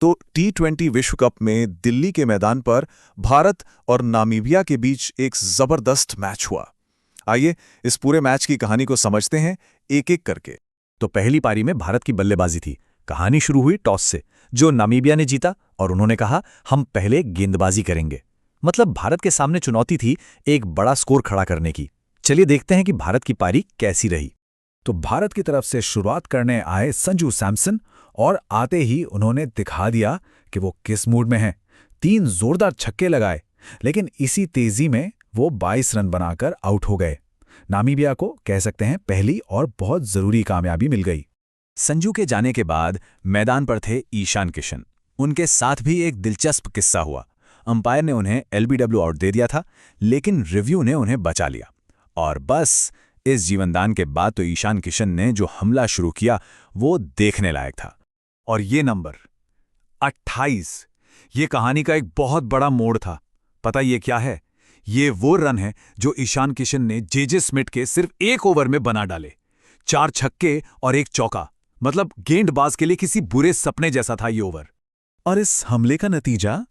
तो T20 विश्व cup में दिल्ली के मैदान पर भारत और नामीबिया के बीच एक जबरदस्त मैच हुआ। आइए इस पूरे मैच की कहानी को समझते हैं एक एक करके। तो पहली पारी में भारत की बल्लेबाजी थी। कहानी शुरू हुई टॉस से, जो नामीबिया ने जीता और उन्होंने कहा हम पहले गेंदबाजी करेंगे। मतलब भारत के सामने चुनौती थी एक बड़ा स्कोर खड़ा करने की। चलिए देखते हैं कि भारत की पारी कैसी रही। तो भारत की तरफ से शुरुआत करने आए संजू सैमसन और आते ही उन्होंने दिखा दिया कि वो किस मूड में हैं। 3 जोरदार छक्के लगाए, लेकिन इसी तेजी में वो 22 रन बनाकर आउट हो गए। नामीबिया को कह सकते हैं पहली और बहुत जरूरी कामयाबी मिल गई। संजू के जाने के बाद मैदान पर थे ईशान किशन। उनके साथ भी एक दिलचस्प किस्सा हुआ। अंपायर ने उन्हें एलबीडब्ल्यू आउट दे दिया था, लेकिन रिव्यू ने उन्हें बचा लिया। और बस इस जीवनदान के बाद तो ईशान किशन ने जो हमला शुरू किया वो देखने लायक था। और ये नंबर 28, ये कहानी का एक बहुत बड़ा मोड़ था। पता ये क्या है? ये वो रन है जो ईशान किशन ने जे स्मिथ के सिर्फ 1 ओवर में बना डाले। 4 छक्के और 1 चौका। मतलब गेंदबाज के लिए किसी बुरे सपने जैसा था ये ओवर। और इस हमले का नतीजा,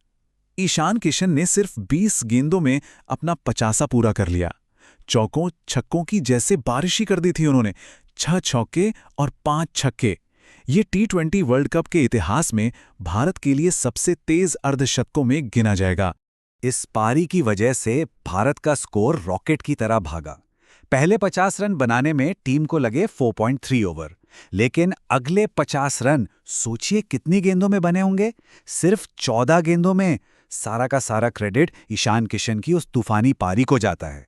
ईशान किशन ने सिर्फ 20 गेंदों में अपना 50 पूरा कर लिया। चौकों छक्कों की जैसे बारिश ही कर दी थी उन्होंने। 6 चौके और 5 छक्के। ये T20 वर्ल्ड कप के इतिहास में भारत के लिए सबसे तेज अर्धशतकों में गिना जाएगा। इस पारी की वजह से भारत का स्कोर रॉकेट की तरह भागा। पहले 50 रन बनाने में टीम को लगे 4.3 ओवर, लेकिन अगले 50 रन सोचिए कितनी गेंदों में बने होंगे? सिर्फ 14 गेंदों में। सारा का सारा क्रेडिट ईशान किशन की उस तूफानी पारी को जाता है।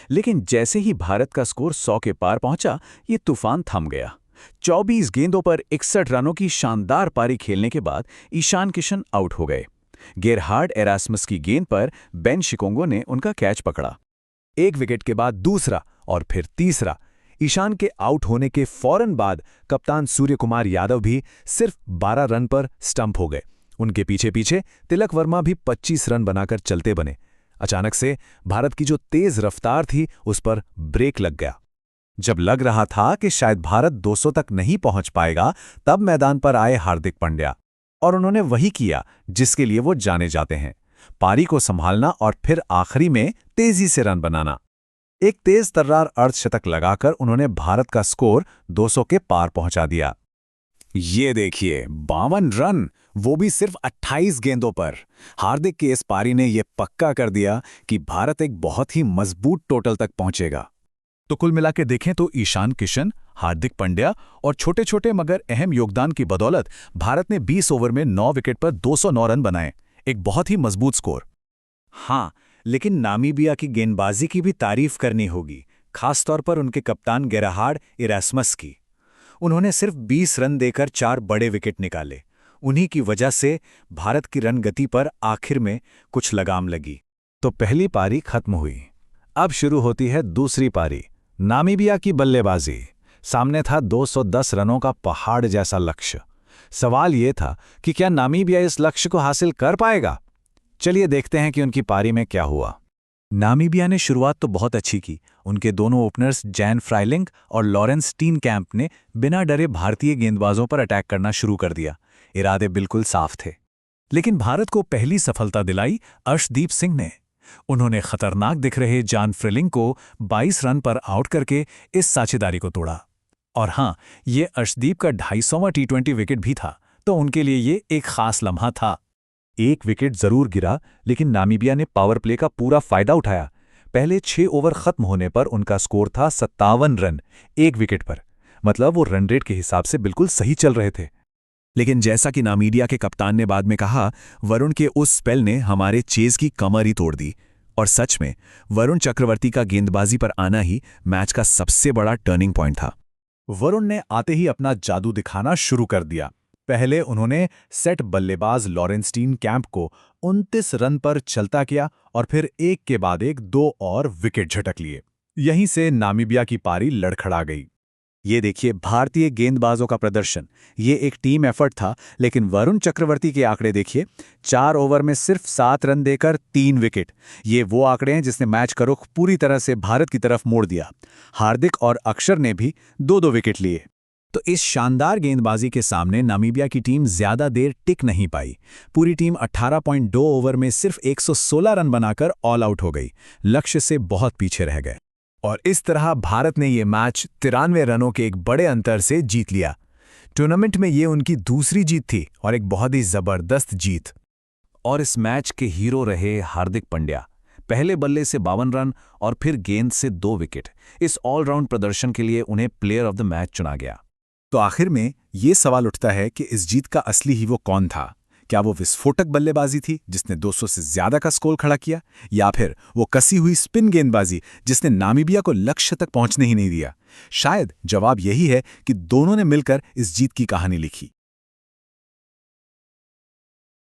लेकिन जैसे ही भारत का स्कोर 100 के पार पहुंचा, ये तूफान थम गया। 24 गेंदों पर 61 रनों की शानदार पारी खेलने के बाद ईशान किशन आउट हो गए। गेरहार्ड एरास्मस की गेंद पर बेन शिकोंगो ने उनका कैच पकड़ा। 1 विकेट के बाद दूसरा और फिर तीसरा। ईशान के आउट होने के फौरन बाद कप्तान सूर्यकुमार यादव भी सिर्फ 12 रन पर स्टंप हो गए। उनके पीछे पीछे तिलक वर्मा भी 25 रन बनाकर चलते बने। अचानक से भारत की जो तेज रफ्तार थी उस पर ब्रेक लग गया। जब लग रहा था कि शायद भारत 200 तक नहीं पहुंच पाएगा, तब मैदान पर आए हार्दिक पांड्या और उन्होंने वही किया जिसके लिए वो जाने जाते हैं, पारी को संभालना और फिर आखिरी में तेजी से रन बनाना। एक तेज तर्रार अर्धशतक लगाकर उन्होंने भारत का स्कोर 200 के पार पहुंचा दिया। ये देखिए 52 रन, वो भी सिर्फ 28 गेंदों पर। हार्दिक की इस पारी ने यह पक्का कर दिया कि भारत एक बहुत ही मजबूत टोटल तक पहुंचेगा। तो कुल मिला के देखें तो ईशान किशन, हार्दिक पांड्या और छोटे छोटे मगर अहम योगदान की बदौलत भारत ने 20 ओवर में 9 विकेट पर 209 रन बनाए। एक बहुत ही मजबूत स्कोर। हाँ, लेकिन नामीबिया की गेंदबाजी की भी तारीफ करनी होगी, खासतौर पर उनके कप्तान गेरहार्ड एरास्मस की। उन्होंने सिर्फ 20 रन देकर 4 बड़े विकेट निकाले। उन्हीं की वजह से भारत की रन गति पर आखिर में कुछ लगाम लगी। तो पहली पारी खत्म हुई। अब शुरू होती है दूसरी पारी। नामीबिया की बल्लेबाजी। सामने था 210 रनों का पहाड़ जैसा लक्ष्य। सवाल ये था कि क्या नामीबिया इस लक्ष्य को हासिल कर पाएगा? चलिए देखते हैं कि उनकी पारी में क्या हुआ। नामीबिया ने शुरुआत तो बहुत अच्छी की। उनके दोनों ओपनर्स जैन फ्राइलिंग और लॉरेंस स्टीनकैम्प ने बिना डरे भारतीय गेंदबाजों पर अटैक करना शुरू कर दिया। इरादे बिल्कुल साफ थे। लेकिन भारत को पहली सफलता दिलाई अर्शदीप सिंह ने। उन्होंने खतरनाक दिख रहे जॉन फ्रिलिंग को 22 रन पर आउट करके इस साझेदारी को तोड़ा। और हाँ, ये अर्शदीप का 250वां T20 विकेट भी था, तो उनके लिए ये एक खास लम्हा था। 1 विकेट जरूर गिरा, लेकिन नामीबिया ने पावर प्ले का पूरा फायदा उठाया। पहले 6 ओवर खत्म होने पर उनका स्कोर था 57 रन 1 विकेट पर। मतलब वो रन रेट के हिसाब से बिल्कुल सही चल रहे थे। लेकिन जैसा कि नामीबिया के कप्तान ने बाद में कहा, वरुण के उस स्पेल ने हमारे चेज की कमर ही तोड़ दी। और सच में वरुण चक्रवर्ती का गेंदबाजी पर आना ही मैच का सबसे बड़ा टर्निंग पॉइंट था। वरुण ने आते ही अपना जादू दिखाना शुरू कर दिया। पहले उन्होंने सेट बल्लेबाज लॉरेंस स्टीनकैम्प को 29 रन पर चलता किया और फिर एक के बाद एक 2 और विकेट झटक लिए। यहीं से नामीबिया की पारी लड़खड़ा गई। ये देखिए भारतीय गेंदबाजों का प्रदर्शन। ये एक टीम एफर्ट था, लेकिन वरुण चक्रवर्ती के आंकड़े देखिए। 4 ओवर में सिर्फ 7 रन देकर 3 विकेट। ये वो आंकड़े हैं जिसने मैच का रुख पूरी तरह से भारत की तरफ मोड़ दिया। हार्दिक और अक्षर ने भी 2-2 विकेट लिए। तो इस शानदार गेंदबाजी के सामने नामीबिया की टीम ज्यादा देर टिक नहीं पाई। पूरी टीम 18.2 ओवर में सिर्फ 116 रन बनाकर ऑल आउट हो गई, लक्ष्य से बहुत पीछे रह गए। और इस तरह भारत ने ये मैच 93 रनों के एक बड़े अंतर से जीत लिया। टूर्नामेंट में ये उनकी दूसरी जीत थी और एक बहुत ही जबरदस्त जीत। और इस मैच के हीरो रहे हार्दिक पांड्या। पहले बल्ले से 52 रन और फिर गेंद से 2 विकेट। इस ऑलराउंड प्रदर्शन के लिए उन्हें प्लेयर ऑफ द मैच चुना गया। तो आखिर में ये सवाल उठता है कि इस जीत का असली हीरो कौन था? क्या वो विस्फोटक बल्लेबाजी थी जिसने 200 से ज्यादा का स्कोर खड़ा किया, या फिर वो कसी हुई स्पिन गेंदबाजी जिसने नामीबिया को लक्ष्य तक पहुंचने ही नहीं दिया? शायद जवाब यही है कि दोनों ने मिलकर इस जीत की कहानी लिखी।